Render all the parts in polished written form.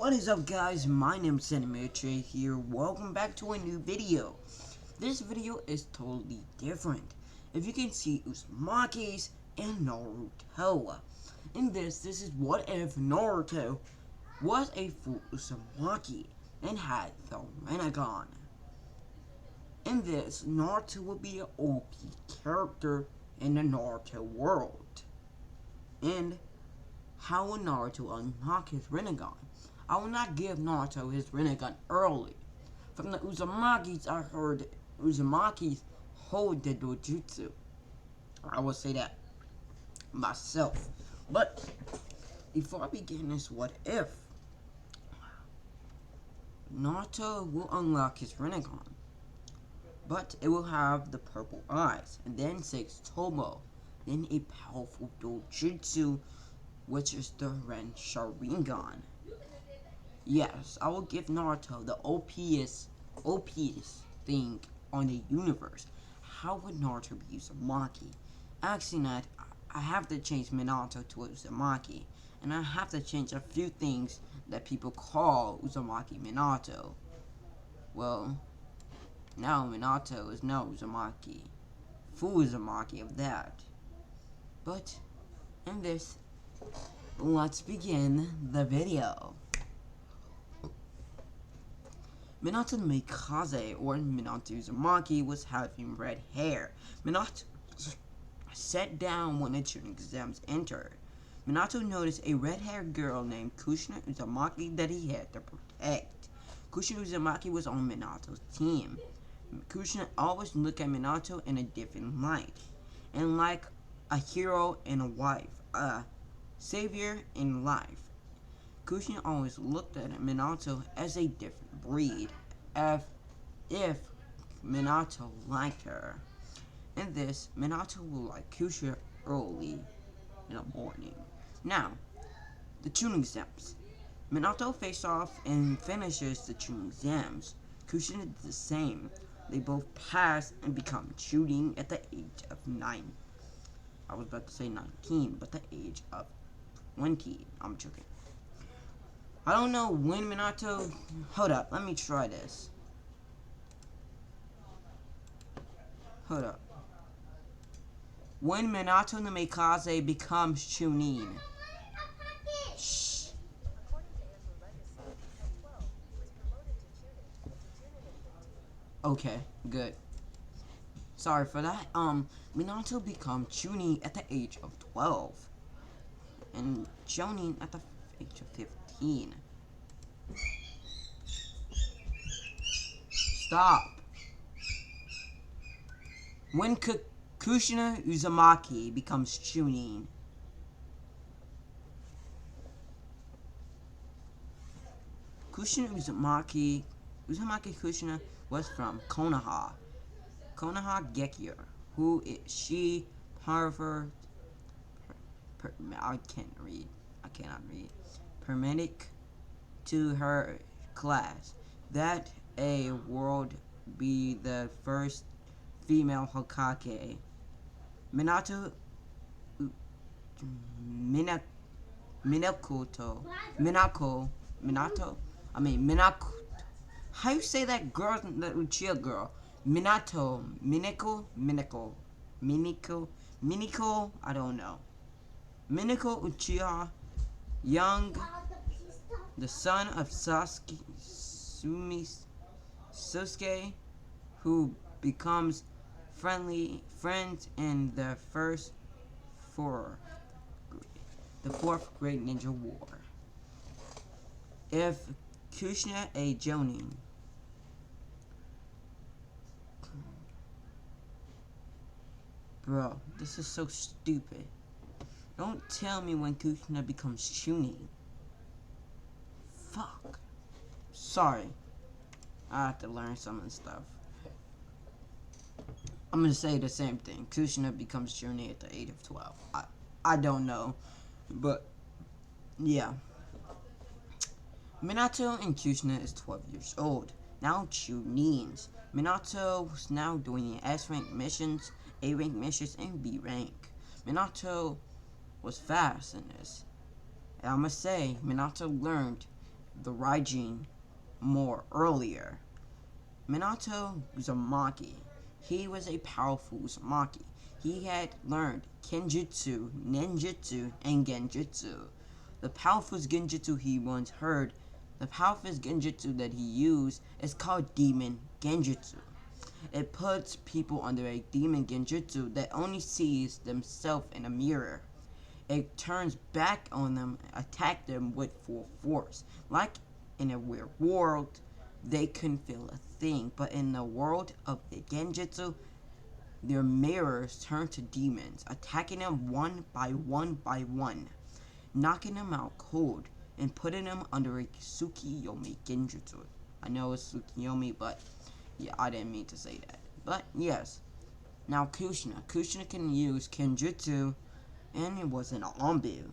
What is up, guys? My name's Cinemetre here. Welcome back to a new video. This video is totally different. If you can see Uzumaki's and Naruto. In this is what if Naruto was a full Uzumaki and had the Rinnegan. In this, Naruto would be an OP character in the Naruto world. And how will Naruto unlock his Rinnegan? I will not give Naruto his Rinnegan early. From the Uzumakis, I heard Uzumakis hold the Dojutsu. I will say that myself. But before I begin this what if, Naruto will unlock his Rinnegan. But it will have the purple eyes. And then 6 Tomo. Then a powerful Dojutsu, which is the Ren Sharingan. Yes, I will give Naruto the OPest thing on the universe. How would Naruto be Uzumaki? Actually, not. I have to change Minato to Uzumaki, and I have to change a few things that people call Uzumaki Minato. Well, now Minato is no Uzumaki. Full Uzumaki of that. But, in this, let's begin the video. Minato Mikaze, or Minato Uzumaki, was having red hair. Minato sat down when the tuning exams entered. Minato noticed a red-haired girl named Kushina Uzumaki that he had to protect. Kushina Uzumaki was on Minato's team. Kushina always looked at Minato in a different light, and like a hero and a wife, a savior in life. Kushina always looked at Minato as a different breed, if Minato liked her. In this, Minato will like Kushina early in the morning. Now, the tuning exams. Minato faces off and finishes the tuning exams. Kushina did the same. They both pass and become Chunin at the age of 9. I was about to say 19, but the age of 20. I'm joking. I don't know when Minato... Hold up, let me try this. Hold up. When Minato no Mikaze becomes Chunin. Shh. Okay, good. Sorry for that. Minato becomes Chunin at the age of 12. And Jonin at the age of 15. Stop. When Kushina Uzumaki becomes Chunin. Uzumaki Kushina was from Konoha. Konoha Gekier, who is she Harvard I cannot read. Permitted to her class that a world be the first female Hokage. Minato Minako. How you say that girl, the Uchiha girl? Minako, I don't know. Minako Uchiha, young, the son of Sasuke, who becomes friends in the fourth Great Ninja War. If Kushina a Jonin. Bro, this is so stupid. Don't tell me when Kushina becomes Chunin. Fuck. Sorry. I have to learn some of the stuff. I'm gonna say the same thing. Kushina becomes Chunin at the age of 12. I don't know. But, yeah. Minato and Kushina is 12 years old. Now Chunins. Minato was now doing the S rank missions, A rank missions, and B rank. Minato was fast in this. And I must say, Minato learned the Raijin more earlier. Minato Uzumaki. He was a powerful Uzumaki. He had learned Kenjutsu, Ninjutsu, and Genjutsu. The powerful Genjutsu he once heard, the powerful Genjutsu that he used is called Demon Genjutsu. It puts people under a Demon Genjutsu that only sees themselves in a mirror. It turns back on them, attack them with full force. Like in a weird world, they couldn't feel a thing, but in the world of the Genjutsu, their mirrors turn to demons, attacking them one by one, knocking them out cold, and putting them under a Tsukiyomi Genjutsu. I know it's Tsukiyomi, but yeah, I didn't mean to say that. But yes. Now Kushina. Kushina can use Kenjutsu, and it was an Anbu.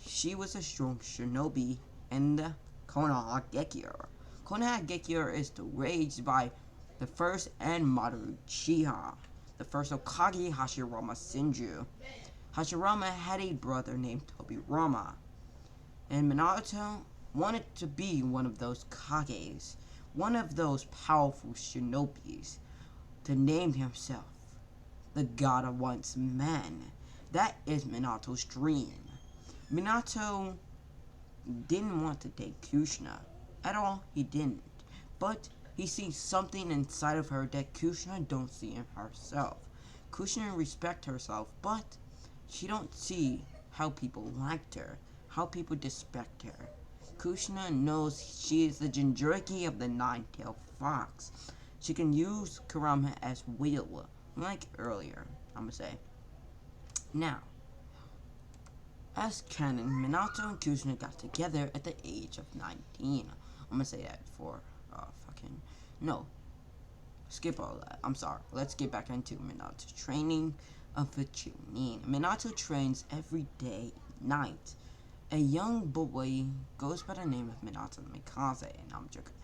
She was a strong shinobi in the Konoha Gekier. Konoha Gekier is raised by the first and Madoru Uchiha, the first Hokage Hashirama Senju. Hashirama had a brother named Tobirama, and Minato wanted to be one of those Kages, one of those powerful shinobis, to name himself the God of Once Man. That is Minato's dream. Minato didn't want to date Kushina. At all, he didn't. But he sees something inside of her that Kushina don't see in herself. Kushina respects herself, but she don't see how people liked her, how people disrespect her. Kushina knows she is the Jinchuriki of the Nine-Tailed Fox. She can use Kurama as wheel, like earlier, I'ma say. Now, as canon, Minato and Kushina got together at the age of 19. I'm gonna say that for no. Skip all that. I'm sorry. Let's get back into Minato's training of the Chunin. Minato trains every day, night. A young boy goes by the name of Minato Mikaze, and I'm joking.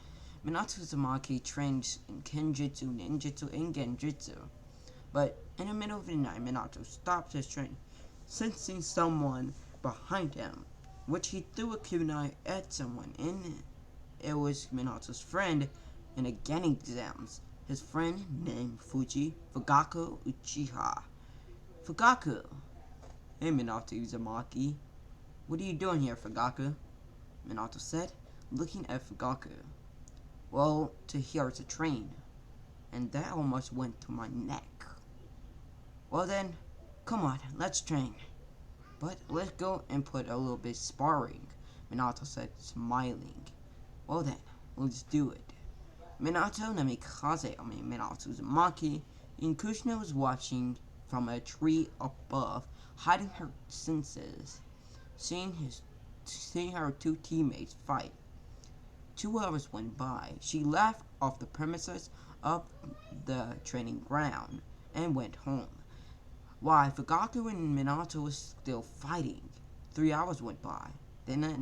Minato Uzumaki trains in Kenjutsu, Ninjutsu, and Genjutsu. But in the middle of the night, Minato stops his training, sensing someone behind him, which he threw a kunai at someone, and it was Minato's friend in the Genin exams. His friend named Fugaku Uchiha. Fugaku. Hey Minato Uzumaki. What are you doing here, Fugaku? Minato said, looking at Fugaku. Well, here to train. And that almost went to my neck. Well then, come on, let's train. But let's go and put a little bit sparring, Minato said, smiling. Well then, let's do it. Minato Namikaze, Minato Uzumaki, and Kushina was watching from a tree above, hiding her senses, seeing her two teammates fight. 2 hours went by. She left off the premises of the training ground and went home. While Fugaku and Minato was still fighting, 3 hours went by. Then a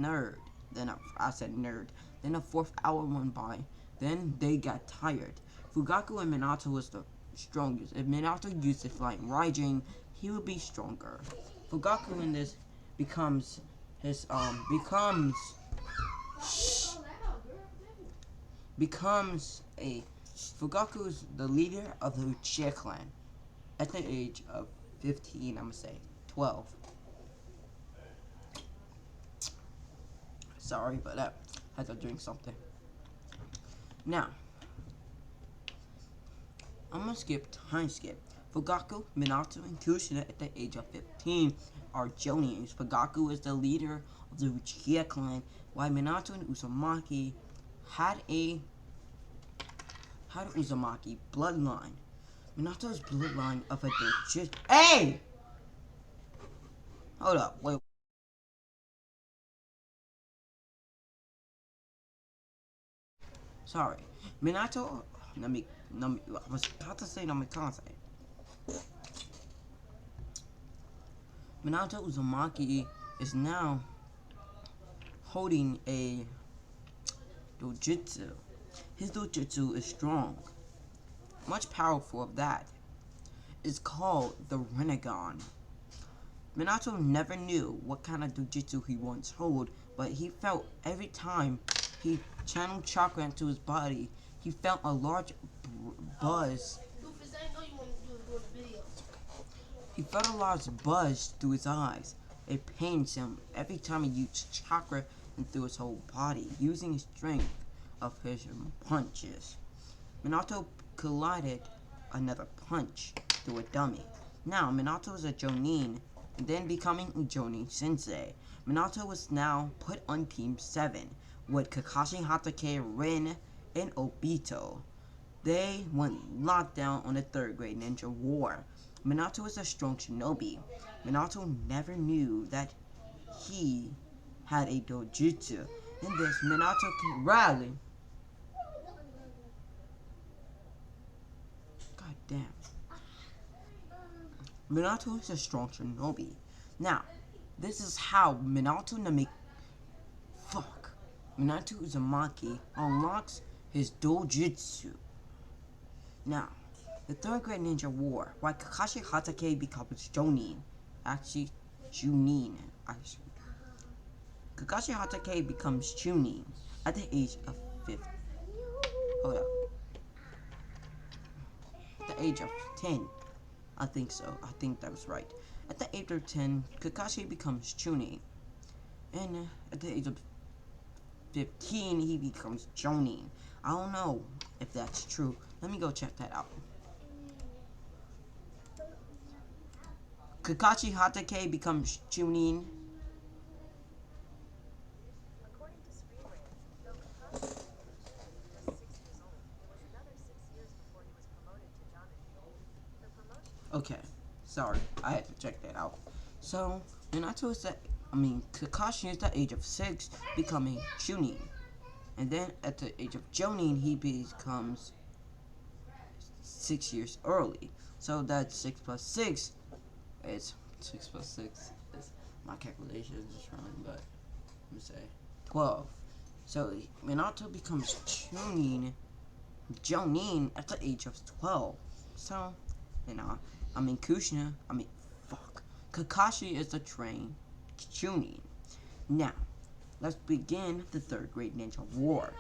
4th hour went by. Then they got tired. Fugaku and Minato was the strongest. If Minato used the flying Raijin, he would be stronger. Fugaku in this becomes Fugaku is the leader of the Uchiha clan at the age of 15, I'm gonna say 12. Sorry, but I had to drink something. Now, I'm gonna time skip. Fugaku, Minato, and Kushina at the age of 15 are Jonins. Fugaku is the leader of the Uchiha clan, while Minato and Uzumaki had Uzumaki bloodline. Minato's bloodline of a Dojutsu. Hey! Hold up, wait. Sorry. Minato, I was about to say Namikaze. Minato Uzumaki is now holding a Dojutsu. His Dojutsu is strong. Much powerful of that. It's called the Rinnegan. Minato never knew what kind of Dojutsu he once held, but he felt every time he channeled chakra into his body. He felt a large buzz. He felt a large buzz through his eyes. It pains him every time he used chakra into his whole body, using the strength of his punches. Minato collided another punch through a dummy. Now, Minato is a Jonin, and then becoming a Jonin Sensei. Minato was now put on Team 7 with Kakashi Hatake, Rin, and Obito. They went lockdown on the 3rd grade ninja war. Minato is a strong shinobi. Minato never knew that he had a dojutsu. In this, Minato can rally. God damn. Minato is a strong shinobi. Now, this is how Minato Uzumaki unlocks his dojutsu. Now, the 3rd grade ninja war, why Kakashi Hatake becomes Jonin. Junin. Kakashi Hatake becomes Chunin at the age of 5. Hold up. At the age of 10. I think so. I think that was right. At the age of 10, Kakashi becomes Chunin. And at the age of 15, he becomes Jonin. I don't know if that's true. Let me go check that out. Kakashi Hatake becomes Chunin. According to Screenrant, though Kakashi was just 6 years old, it was another 6 years before he was promoted to Jonin. The promotion. Okay, sorry, I had to check that out. So, Minato is Kakashi is the age of 6, becoming Chunin. And then at the age of Jonin, he becomes 6 years early. So that's 6 plus 6. It's 6 plus 6. Is my calculation is just wrong, but let me say 12. So Minato becomes Jonin at the age of 12. So, Kakashi is a trained Chunin. Now, let's begin the 3rd grade ninja war.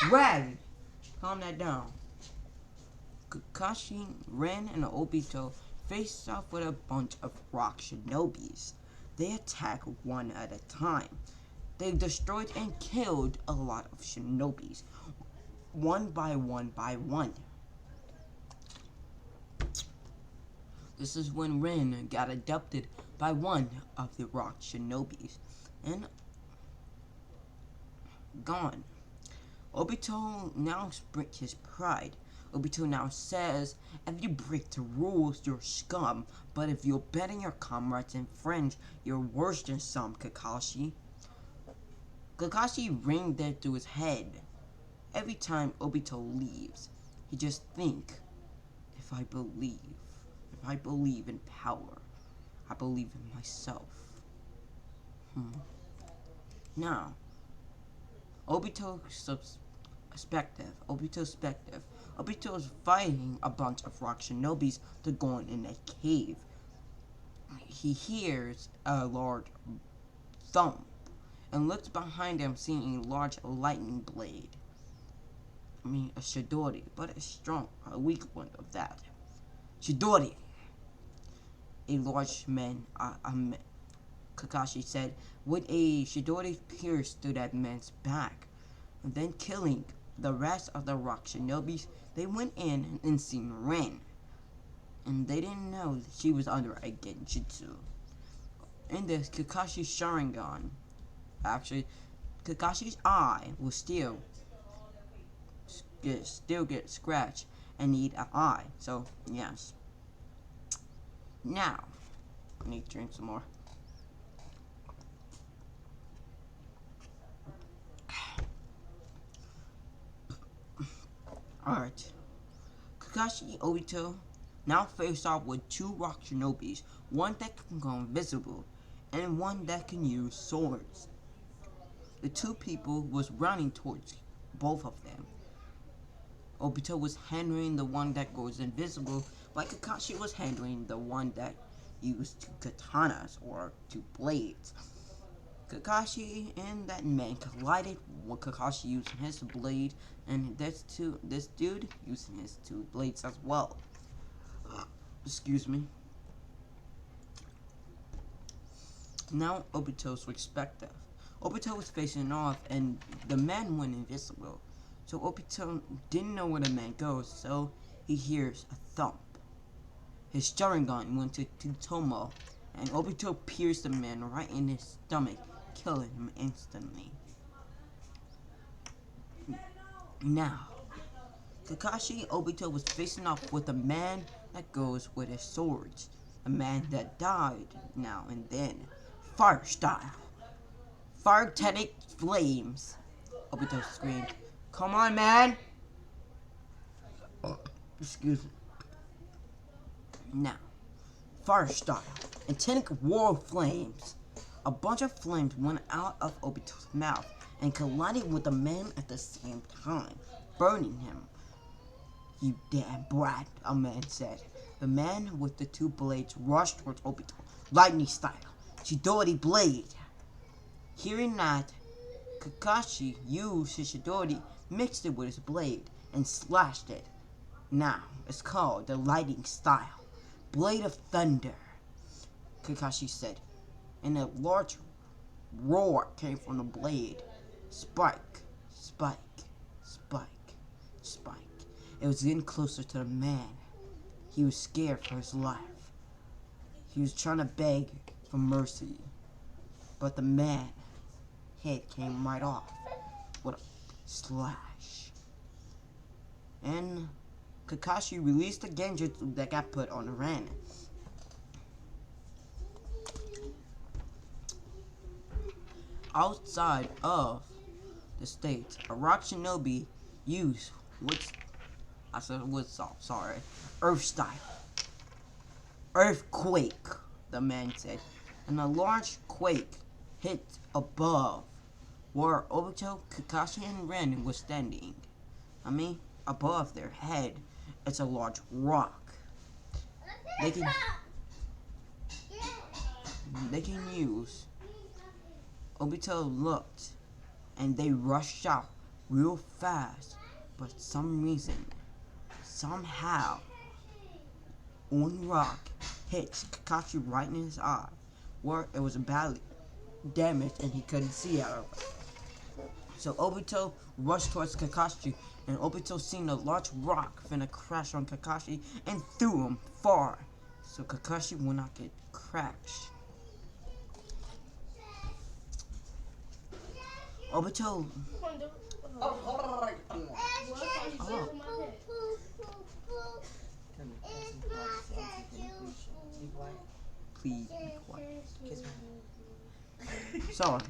Ren, calm that down. Kakashi, Ren, and Obito faced off with a bunch of rock shinobis. They attack one at a time. They destroyed and killed a lot of shinobis, one by one. This is when Ren got adopted by one of the rock shinobis and gone. Obito now breaks his pride. Obito now says, if you break the rules, you're scum, but if you're betting your comrades and friends, you're worse than some, Kakashi. Kakashi ringed that through his head. Every time Obito leaves, he just think, if I believe in power, I believe in myself. Now, Obito's perspective. Obito is fighting a bunch of rock shinobis to go in a cave. He hears a large thump and looks behind him, seeing a large lightning blade. A Chidori, but a weak one of that. Chidori. A large man, Kakashi said, with a Chidori pierced through that man's back, and then killing the rest of the rock shinobis. They went in and seen Ren, and they didn't know that she was under a genjutsu. In this, Kakashi's Sharingan, Kakashi's eye will still get scratched and need an eye. So yes. Now, I need to drink some more. Alright. Kakashi Obito now face off with 2 rock shinobis, one that can go invisible, and one that can use swords. The 2 people was running towards both of them. Obito was handling the one that goes invisible, while Kakashi was handling the one that used 2 katanas, or 2 blades. Kakashi and that man collided with Kakashi using his blade, and this dude using his two blades as well. Excuse me. Now Obito's perspective. Obito was facing off, and the man went invisible. So Obito didn't know where the man goes, so he hears a thump. His Sharingan went to Tomo, and Obito pierced the man right in his stomach, killing him instantly. Now, Kakashi Obito was facing off with a man that goes with his swords. A man that died now and then. Fire style. Fire-tetic flames. Obito screamed, "Come on, man!" Excuse me. Now, fire style. Intense war flames. A bunch of flames went out of Obito's mouth and collided with the man at the same time, burning him. "You damn brat," a man said. The man with the two blades rushed towards Obito, lightning style. Chidori blade. Hearing that, Kakashi used his Chidori, mixed it with his blade, and slashed it. Now, it's called the lightning style. Blade of thunder, Kakashi said, and a large roar came from the blade. Spike, spike, spike, spike. It was getting closer to the man. He was scared for his life. He was trying to beg for mercy, but the man head came right off with a slash. And Kakashi released the genjutsu that got put on Ren. Outside of the state, a rock shinobi used earth style. Earthquake, the man said, and a large quake hit above where Obito, Kakashi, and Ren were standing. Above their head, it's a large rock. They can use. Obito looked, and they rushed out real fast, but some reason, somehow, one rock hit Kakashi right in his eye, where it was badly damaged and he couldn't see out of it. So Obito rushed towards Kakashi, and Obito seen a large rock finna crash on Kakashi and threw him far, so Kakashi will not get crashed. Obito. Please be quiet. Kiss me. Sorry.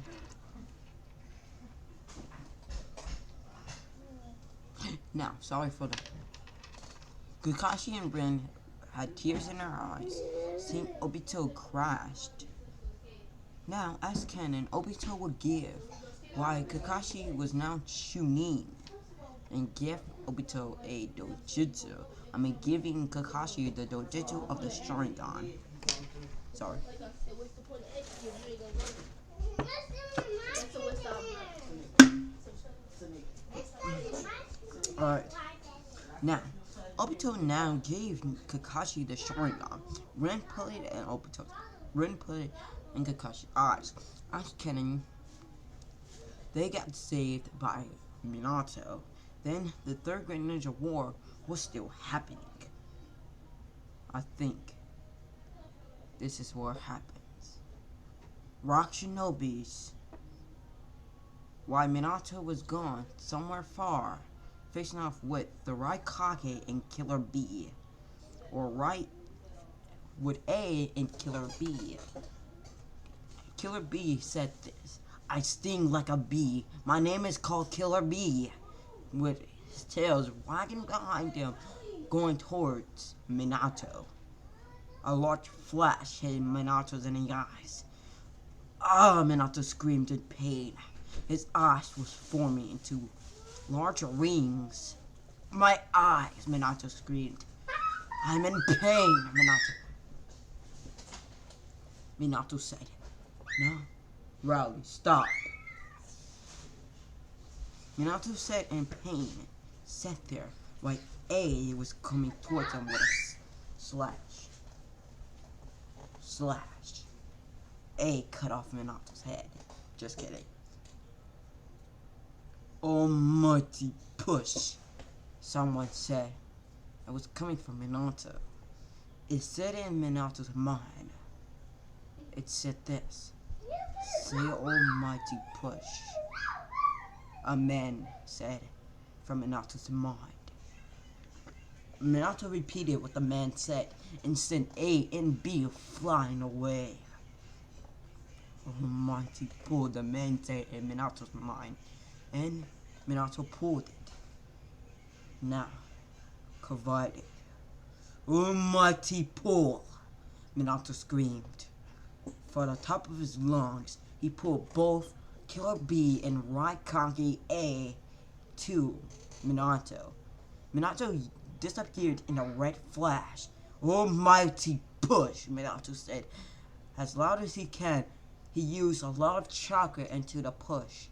Now, sorry for that. Kakashi and Ren had tears in their eyes, seeing Obito crashed. Now, as canon, Obito would give why Kakashi was now Chunin and give Obito a dojutsu. Giving Kakashi the dojutsu of the Sharingan. Sorry. Alright. Now, Obito now gave Kakashi the Sharingan. Ren put it in Kakashi's eyes. As canon, they got saved by Minato. Then the Third Great Ninja War was still happening. I think this is what happens. Rock Shinobis, while Minato was gone somewhere far, facing off with the Raikage and Killer B, or right with A and Killer B. Killer B said this: "I sting like a bee. My name is called Killer B," with his tails wagging behind him, going towards Minato. A large flash hit Minato's in the eyes. Ah! Minato screamed in pain. His eyes was forming into large rings. "My eyes!" Minato screamed. "I'm in pain, Minato." Minato said, "No, Rowley, stop. Minato said in pain, sat there while A was coming towards him with a slash. A cut off Minato's head. Just kidding. Almighty push, someone said. It was coming from Minato. It said in Minato's mind. It said this. Say almighty push. A man said from Minato's mind. Minato repeated what the man said and sent A and B flying away. Almighty pull, the man said in Minato's mind, and Minato pulled it. Now, provided. Almighty pull, Minato screamed. From the top of his lungs, he pulled both Killer B and Raikage A to Minato. Minato disappeared in a red flash. Almighty push, Minato said. As loud as he can, he used a lot of chakra into the push,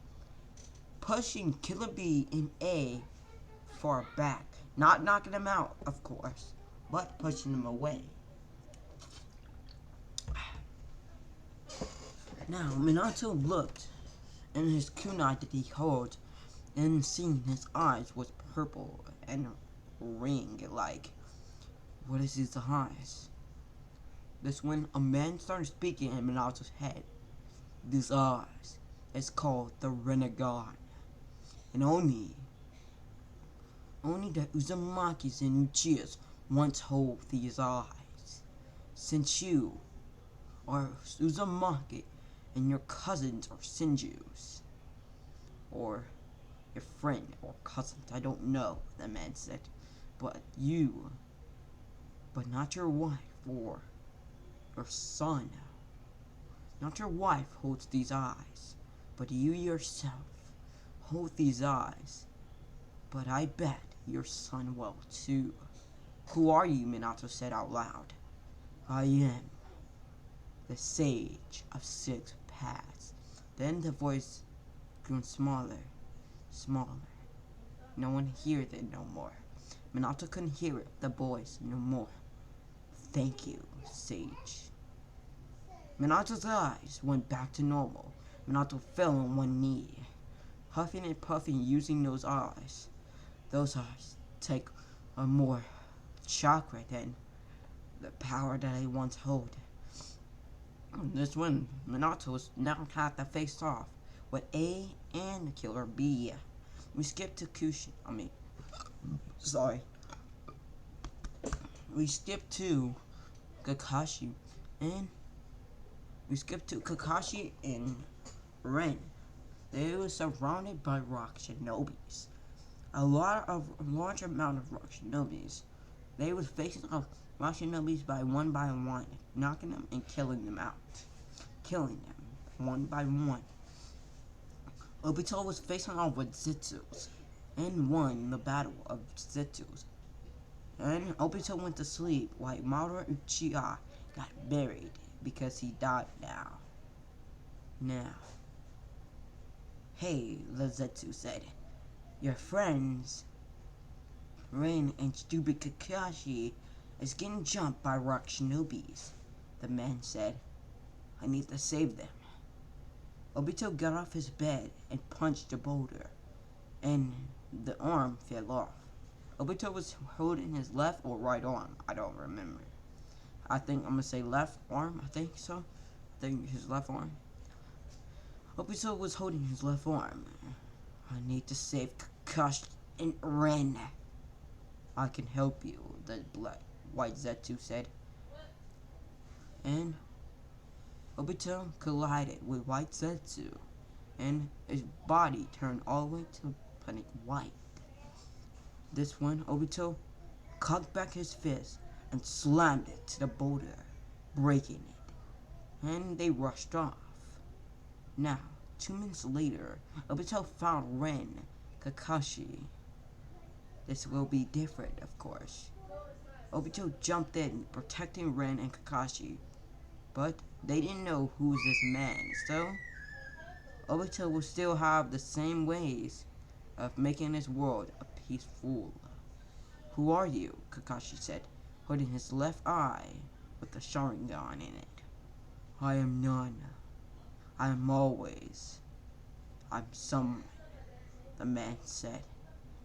pushing Killer B and A far back. Not knocking them out, of course, but pushing them away. Now, Minato looked in his kunai that he held, and seeing his eyes was purple and ring-like. What is his eyes? That's when a man started speaking in Minato's head. These eyes is called the Rinnegan, and only the Uzumakis and Uchihas once hold these eyes. Since you are Uzumaki and your cousins are Senjus, or your friend or cousins, I don't know, the man said, but not your wife or your son. Not your wife holds these eyes, but you yourself hold these eyes. But I bet your son will too. Who are you? Minato said out loud. I am the Sage of Six Paths. Then the voice grew smaller. No one hears it no more. Minato couldn't hear it, the voice no more. Thank you, Sage. Minato's eyes went back to normal. Minato fell on one knee, huffing and puffing using those eyes. Those eyes take a more chakra than the power that I once held. This one, Minato now had to face off with A and Killer B. We skipped to We skipped to Kakashi and Ren. They were surrounded by rock shinobis. A large amount of rock shinobis. They were facing off rock shinobis by one, knocking them and killing them out. Killing them one by one. Obito was facing off with Zetsus and won the battle of Zetsus. And Obito went to sleep while Madara Uchiha got buried because he died now. Hey, the Zetsu said. Your friends, Ren and stupid Kakashi, is getting jumped by rock shinobis. The man said, I need to save them. Obito got off his bed and punched the boulder, and the arm fell off. Obito was holding his left or right arm, I don't remember. I think I'm gonna say left arm, I think so. I think his left arm. Obito was holding his left arm. I need to save Kakashi and Ren. I can help you, the white Zetsu said. And Obito collided with white Zetsu, and his body turned all the way to planet white. This one, Obito cocked back his fist and slammed it to the boulder, breaking it. And they rushed off. Now, 2 minutes later, Obito found Ren, Kakashi. This will be different, of course. Obito jumped in, protecting Ren and Kakashi. But they didn't know who was this man, so Obito will still have the same ways of making this world a peaceful. Who are you? Kakashi said, holding his left eye with the Sharingan in it. I am none. I am always. I'm someone, the man said,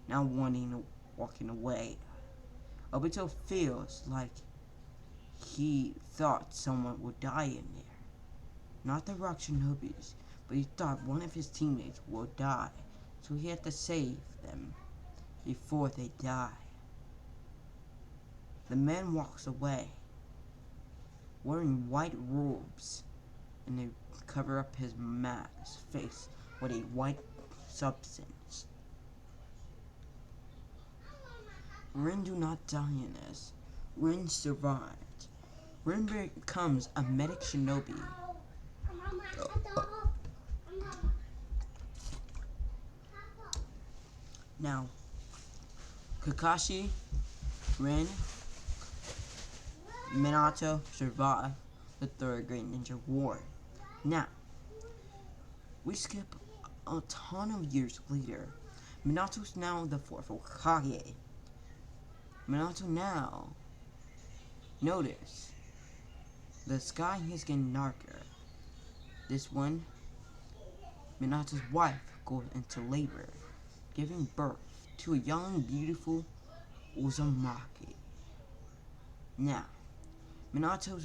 now walking away. Obito feels like he thought someone would die in there. Not the Rock Shinobis, but he thought one of his teammates would die, so he had to save them before they die. The man walks away, wearing white robes, and they cover up his face with a white substance. Rin do not die in this. Rin survived. Rin becomes a medic shinobi. Now, Kakashi, Rin, Minato survived the Third Great Ninja War. Now, we skip a ton of years later. Minato's now the fourth Hokage. Minato now, notice, the sky is getting darker. This one, Minato's wife goes into labor, giving birth to a young, beautiful Uzumaki. Now, Minato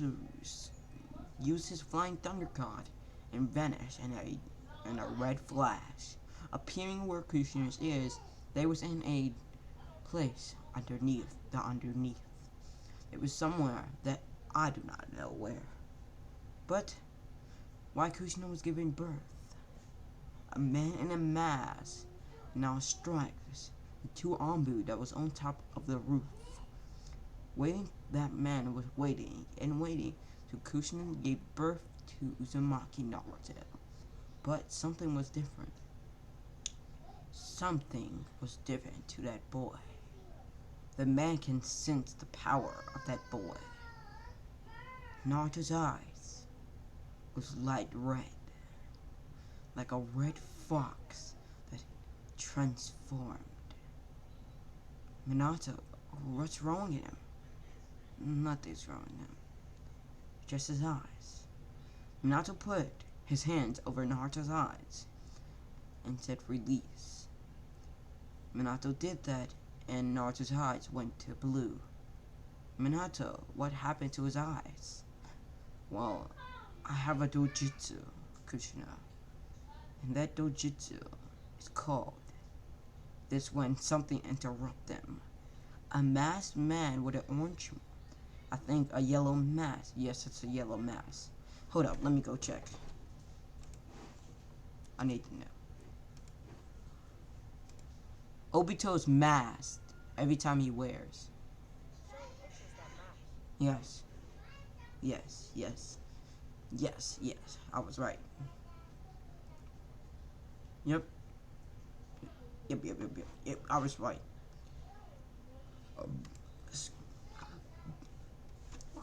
used his flying thunder god and vanished in a red flash. Appearing where Kushina is, they was in a place underneath. It was somewhere that I do not know where. But why Kushina was giving birth? A man in a mask now strikes the two Anbu that was on top of the roof. That man was waiting and waiting till Kushina gave birth to Uzumaki Naruto. But something was different. Something was different to that boy. The man can sense the power of that boy. Naruto's eyes was light red, like a red fox that transformed. Minato, what's wrong with him? Nothing's wrong with him. Just his eyes. Minato put his hands over Naruto's eyes and said release. Minato did that and Naruto's eyes went to blue. Minato, what happened to his eyes? Well, I have a dojutsu, Kushina. And that dojutsu is called this when something interrupts them. A masked man with an orange, I think a yellow mask. Yes, it's a yellow mask. Hold up, let me go check. I need to know. Obito's masked every time he wears. Yes. Yes, yes. Yes, yes. I was right. Yep. Yep, I was right.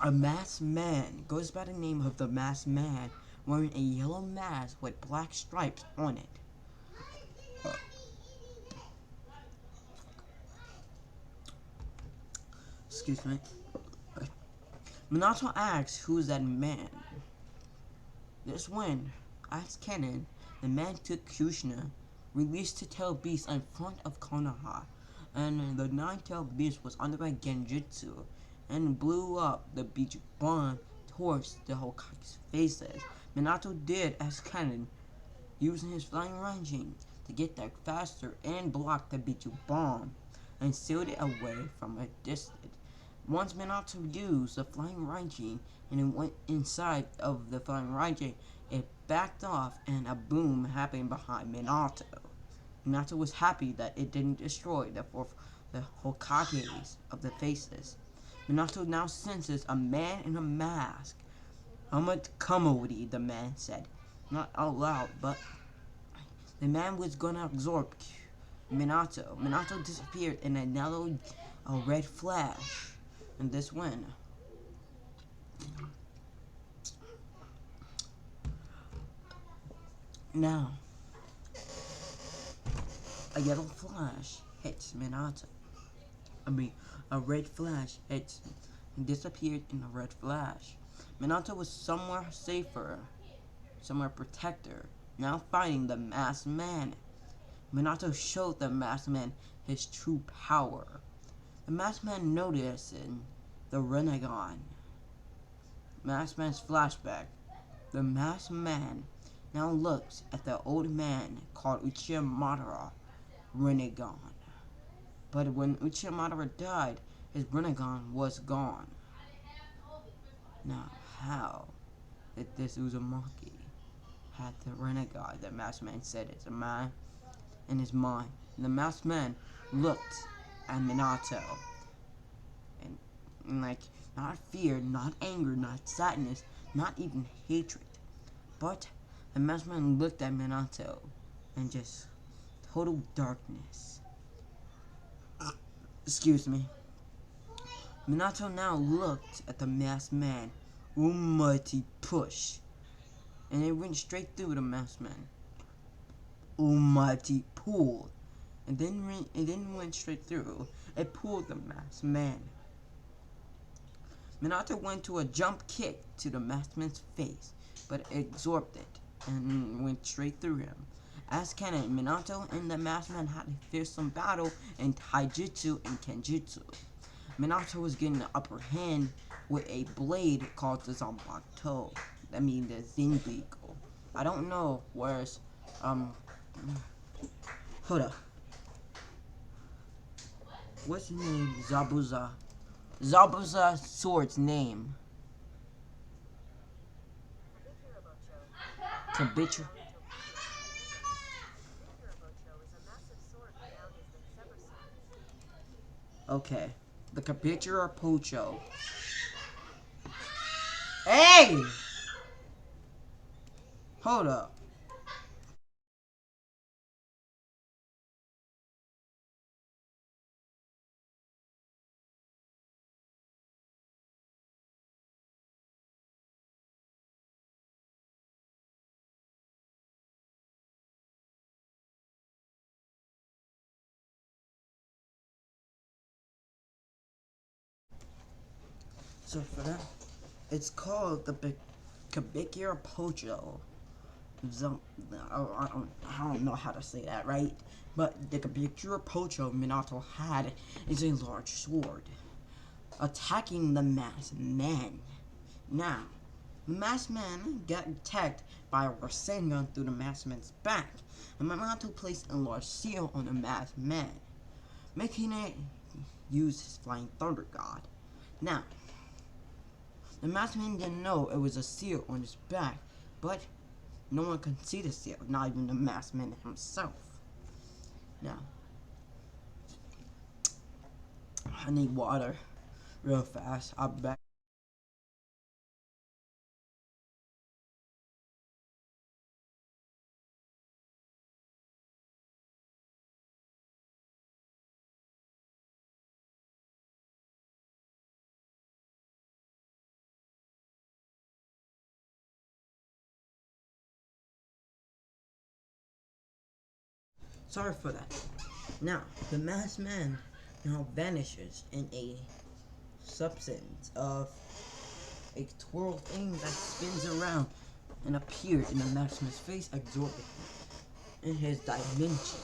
A masked man goes by the name of the masked man wearing a yellow mask with black stripes on it. Excuse me. Minato asks who's that man. This when, as canon, the man took Kushina, released to Tail Beast in front of Konoha, and the nine-tailed beast was under a Genjutsu, and blew up the Bichu bomb towards the Hokage's faces. Minato did as canon, using his flying Raijin to get there faster and block the Bichu bomb, and sealed it away from a distance. Once Minato used the flying Raijin and it went inside of the flying Raijin, it backed off and a boom happened behind Minato. Minato was happy that it didn't destroy the Hokages of the faces. Minato now senses a man in a mask. Kamodi, the man said. Not out loud, but the man was gonna absorb Minato. Minato disappeared in a red flash. And this when now A yellow flash hits Minato. I mean, a red flash hits and disappeared in a red flash. Minato was somewhere safer, somewhere protector, now fighting the masked man. Minato showed the masked man his true power. The masked man noticing the Rinnegan. Masked man's flashback. The masked man now looks at the old man called Uchiha Madara Rinnegan. But when Uchiha Madara died, his Rinnegan was gone. Now, how did this Uzumaki have the Rinnegan? The masked man said it's a man in his mind. The masked man looked at Minato and like, not fear, not anger, not sadness, not even hatred. But the masked man looked at Minato and just total darkness. Excuse me. Minato now looked at the masked man. Almighty push. And it went straight through the masked man. Almighty pull. And then went straight through. It pulled the masked man. Minato went to a jump kick to the masked man's face, but it absorbed it and went straight through him. As canon, Minato and the masked man had a fearsome battle in Taijutsu and Kenjutsu. Minato was getting the upper hand with a blade called the Zanbakuto. That means the Zenbiku. I don't know where's hold up. What's his name? Zabuza. Zabuza's sword's name. Kabichu. Okay. The Kabichura Pocho. Hey! Hold up. So for that, it's called the Kabikira Pocho. I don't know how to say that right, but the Kabikira Pocho Minato had is a large sword, attacking the masked man. Now, the masked man got attacked by a Rasengan through the masked man's back, and Minato placed a large seal on the masked man, making it use his Flying Thunder God. Now, the masked man didn't know it was a seal on his back, but no one could see the seal, not even the masked man himself. Now, I need water real fast. I'll be back. Sorry for that. Now, the masked man now vanishes in a substance of a twirl thing that spins around and appeared in the masked man's face, absorbing him in his dimension.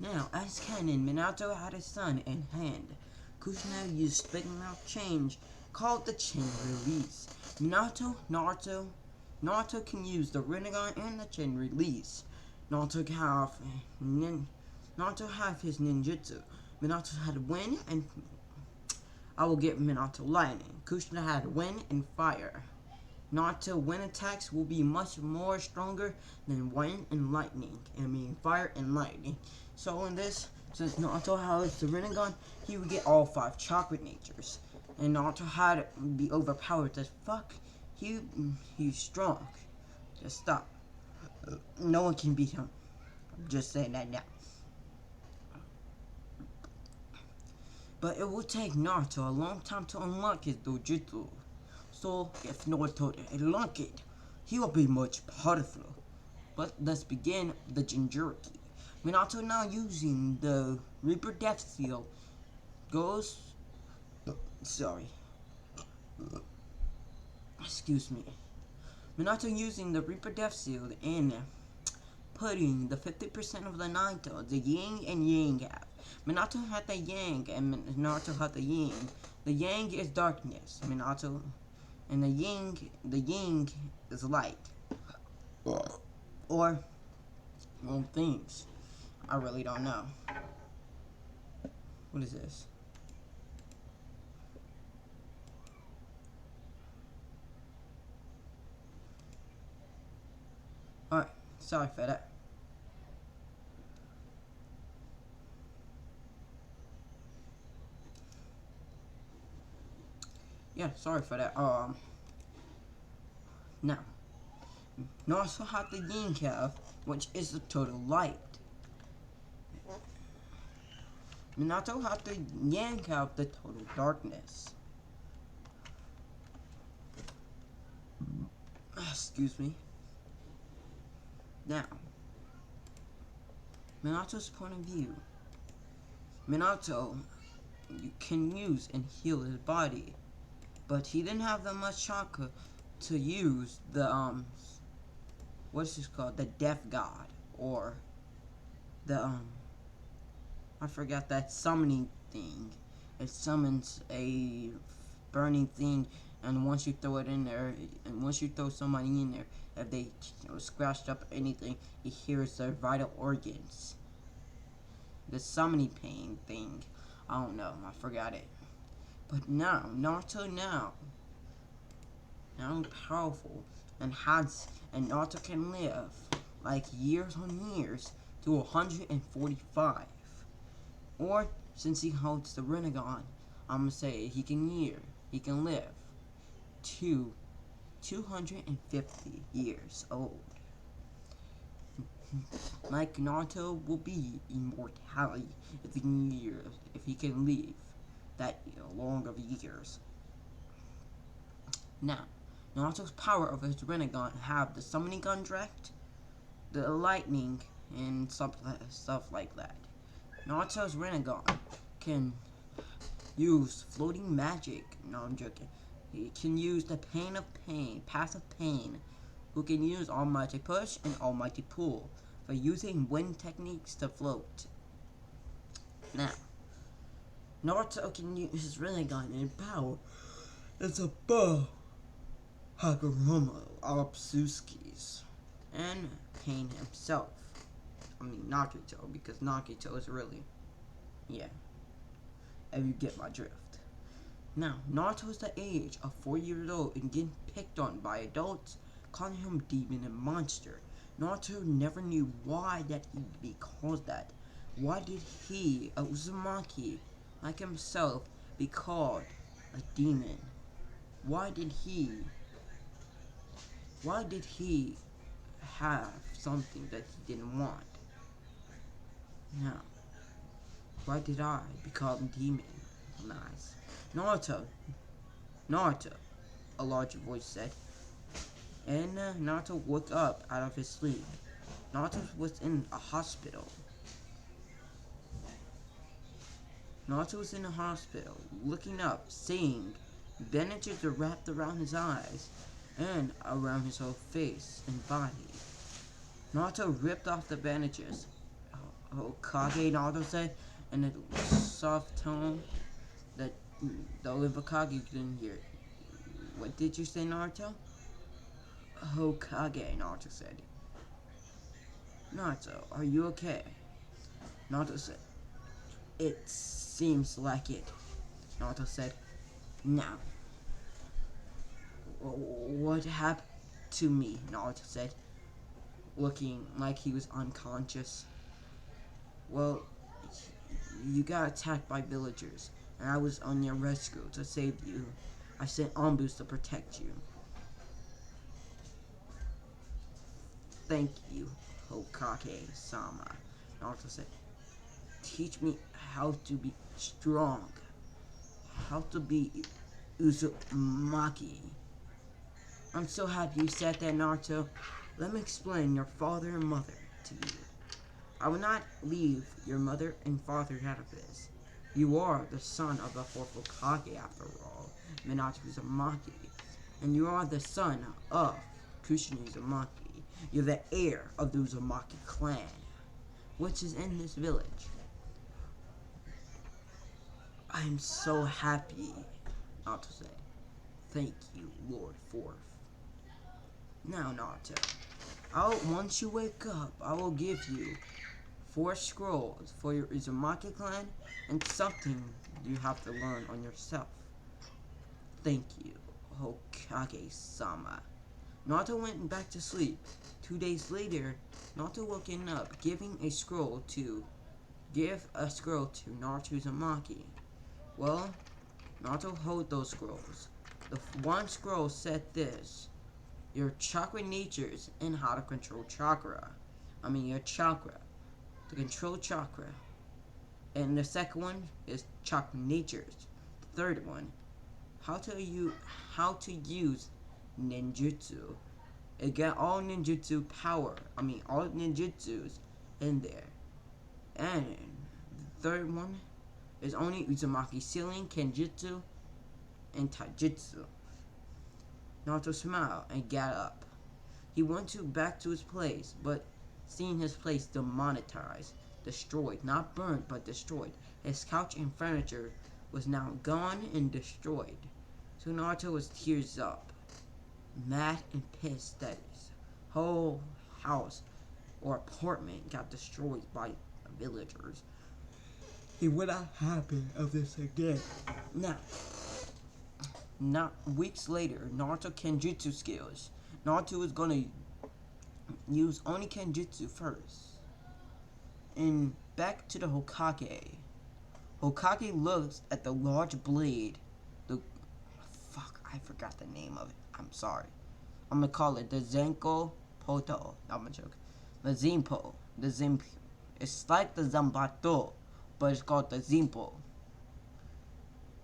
Now, as canon, Minato had his son in hand. Kushina used split mouth change called the chain release. Naruto can use the Rinnegan and the chain release. Naruto have his ninjutsu. Minato had wind and I will give Minato lightning. Kushina had wind and fire. Naruto wind attacks will be much more stronger than wind and lightning. I mean fire and lightning. So in this, since Naruto has the Rinnegan, he would get all 5 chakra natures. And Naruto had to be overpowered as fuck. He's strong. Just stop. No one can beat him. I'm just saying that now. But it will take Naruto a long time to unlock his dojutsu. So if Naruto unlock it, he will be much powerful. But let's begin the Jinchuriki. Minato, now using the Reaper Death Seal, goes. Sorry. Excuse me. Minato using the Reaper Death Seal and putting the 50% of the Naruto, the Yin and Yang gap. Minato had the Yang and Naruto had the Yin. The Yang is darkness, Minato, and the Yin is light. Or, well, things. I really don't know. What is this? Alright, sorry for that. Yeah, sorry for that. Now, Naruto had the Yin Calf, which is the total light. Minato had the Yang Calf, the total darkness. Excuse me. Now, Minato's point of view. Minato can use and heal his body, but he didn't have that much chakra to use the what's this called? The Death God, or the I forgot that summoning thing. It summons a burning thing, and once you throw it in there, and once you throw somebody in there, if they scratched up anything, it hears their vital organs. The summoning pain thing. I don't know. I forgot it. But now, Naruto now powerful and Naruto can live like years on years to 145. Or since he holds the Rinnegan, I'm gonna say he can live to 250 years old. Like Naruto will be immortality if he can live that long of years. Now, Naruto's power of his Rinnegan have the summoning gun direct, the lightning, and stuff like that. Naruto's Rinnegan can use floating magic. No, I'm joking. He can use the pain of pain, passive pain, who can use Almighty Push and Almighty Pull for using wind techniques to float. Now, Naruto can use his Rinnegan and power. It's above Hagoromo Otsutsuki's and Pain himself. I mean Nagito, because Nagito is really, yeah, if you get my drift. Now, Naruto is the age of 4 years old and getting picked on by adults, calling him demon and monster. Naruto never knew why that he'd be called that. Why did he, a Uzumaki, like himself, be called a demon? Why did he have something that he didn't want? Now, why did I be called a demon? Nice. Naruto, a larger voice said. And Naruto woke up out of his sleep. Naruto was in a hospital. Naruto was in a hospital, looking up, seeing bandages are wrapped around his eyes and around his whole face and body. Naruto ripped off the bandages. Hokage, Naruto said, in a soft tone that the Hokage couldn't hear. What did you say, Naruto? Hokage, Naruto said. Naruto, are you okay? Naruto said, it seems like it. Naruto said, now. What happened to me? Naruto said, looking like he was unconscious. Well, you got attacked by villagers, and I was on your rescue to save you. I sent Anbus to protect you. Thank you, Hokage-sama. Naruto said, teach me how to be strong. How to be Uzumaki. I'm so happy you said that, Naruto. Let me explain your father and mother to you. I will not leave your mother and father out of this. You are the son of the fourth Hokage, after all, Minato Uzumaki, and you are the son of Kushina Uzumaki. You're the heir of the Uzumaki clan, which is in this village. I am so happy, Naruto said. Thank you, Lord Fourth. Now, Naruto, once you wake up, I will give you 4 scrolls for your Uzumaki clan and something you have to learn on yourself. Thank you, Hokage-sama. Naruto went back to sleep. 2 days later, Naruto woken up, giving a scroll to Naruto Uzumaki. Well, Naruto held those scrolls. The one scroll said this: your chakra natures and how to control chakra. Your chakra. To control chakra. And the second one is chakra natures. The third one, how to use ninjutsu. It got all ninjutsu power. All ninjutsus in there. And the third one is only Uzumaki Sealing, Kenjutsu, and Taijutsu. Naruto smiled and got up. He went back to his place, but seeing his place demonetized, destroyed, not burnt, but destroyed. His couch and furniture was now gone and destroyed. So Naruto was tears up, mad and pissed that his whole house or apartment got destroyed by villagers. He would not happen of this again. Now, weeks later, Naruto Kenjutsu skills. Naruto was gonna use only Kenjutsu first. And back to the Hokage. Hokage looks at the large blade. I forgot the name of it. I'm sorry. I'm gonna call it the Zenko Poto. I'm gonna joke. The Zinpo. The Zinpo. It's like the Zambato, but it's called the Zinpo.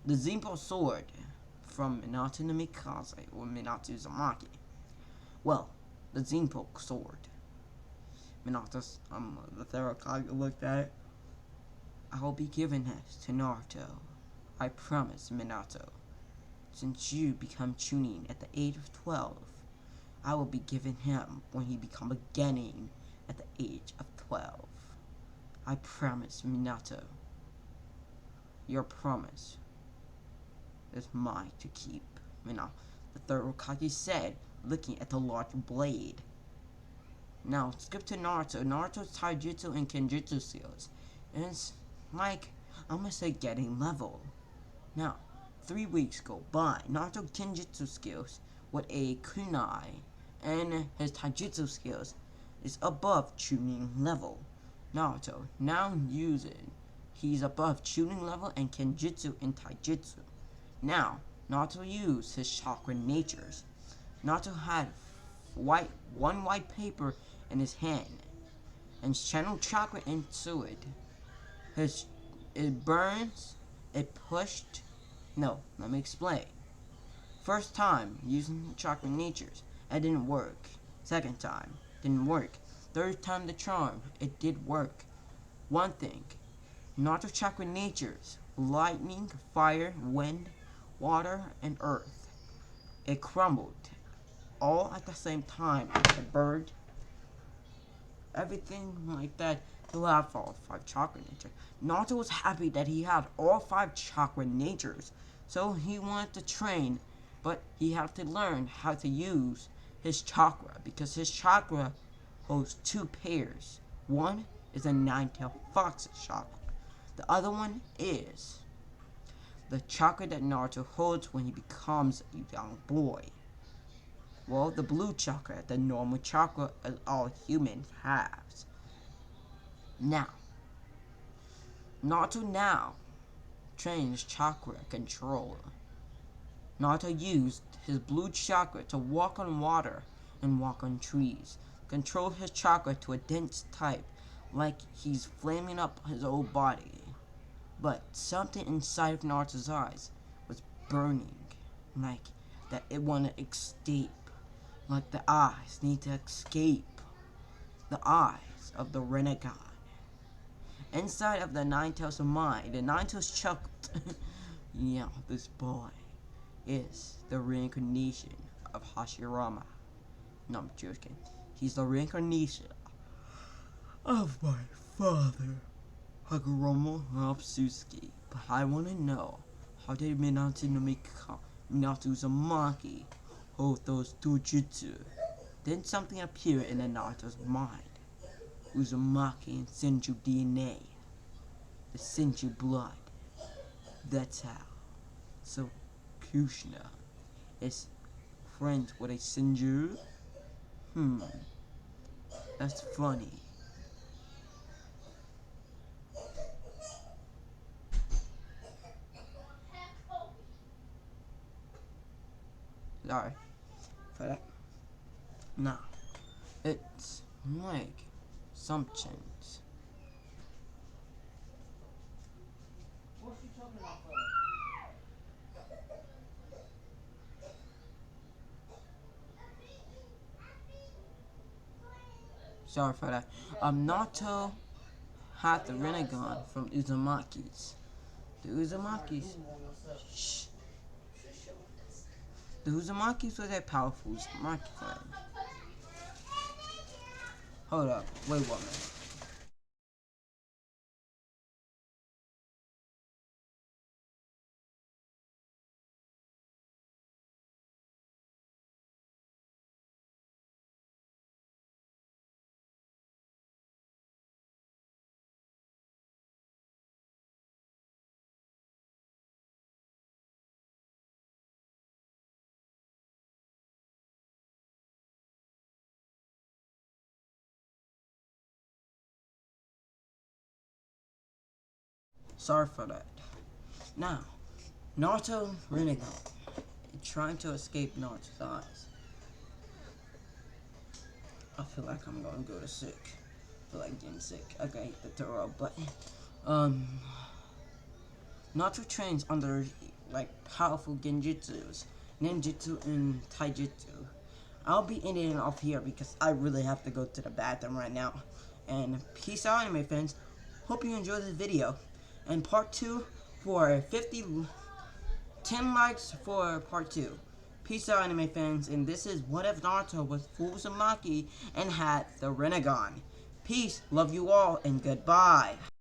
The Zinpo sword from Minato no Mikaze or Minato Uzumaki. Well, the Zinpo sword. Minato's the third Hokage looked at it. I will be giving it to Naruto. I promise, Minato. Since you become Chunin at the age of 12, I will be giving him when he become a Genin at the age of 12. I promise, Minato. Your promise is mine to keep. Minato, the third Hokage said, looking at the large blade. Now, skip to Naruto. Naruto's Taijutsu and Kenjutsu skills. And it's like, I'm gonna say getting level. Now, 3 weeks go by. Naruto Kenjutsu skills with a kunai and his taijutsu skills is above Chunin level. Naruto now he's above Chunin level and Kenjutsu and taijutsu. Now, Naruto used his chakra natures. Naruto had one white paper in his hand and channeled chakra into it. It burns, it pushed. No, let me explain. First time, using chakra natures, it didn't work. Second time, didn't work. Third time the charm, it did work. One thing, Naruto chakra natures, lightning, fire, wind, water, and earth. It crumbled, all at the same time. It burned, everything like that. He'll have all 5 chakra natures. Naruto was happy that he had all 5 chakra natures. So he wanted to train, but he had to learn how to use his chakra, because his chakra holds 2 pairs. One is a nine-tailed fox's chakra. The other one is the chakra that Naruto holds when he becomes a young boy. Well, the blue chakra, the normal chakra all humans have. Now, Naruto now trains chakra control. Naruto used his blue chakra to walk on water and walk on trees. Control his chakra to a dense type, like he's flaming up his whole body. But something inside of Naruto's eyes was burning, like that it wanted to escape. Like the eyes need to escape. The eyes of the renegade. Inside of the Nine-Tails mind, the Nine-Tails chuckled. Yeah, this boy is the reincarnation of Hashirama. No, I'm joking. He's the reincarnation of my father, Hagoromo Hapsuski. But I want to know, how did Minato make Minato Uzumaki hold those dojutsu? Then something appeared in Nato's mind. Uzumaki and Senju DNA. The Senju blood. That's how. So, Kushina is friends with a Senju? That's funny. Sorry for that. Now, it's like assumptions. What's she talking about for? Sorry for that. Naruto had the Rinnegan from Uzumaki's. The Uzumaki's. Shh. The Uzumaki's was a powerful Uzumaki clan. Hold up. Wait 1 minute. Sorry for that. Now, Naruto Rinnegan trying to escape Naruto's eyes. I feel like I'm gonna go to sick. I feel like getting sick. I gotta hit the throw up, but Naruto trains under like powerful genjutsus, ninjutsu and taijutsu. I'll be ending it off here because I really have to go to the bathroom right now. And peace out, anime fans. Hope you enjoyed this video. And part 2 for 10 likes for part 2. Peace out, anime fans. And this is What If Naruto was Uzumaki and had the Rinnegan. Peace, love you all, and goodbye.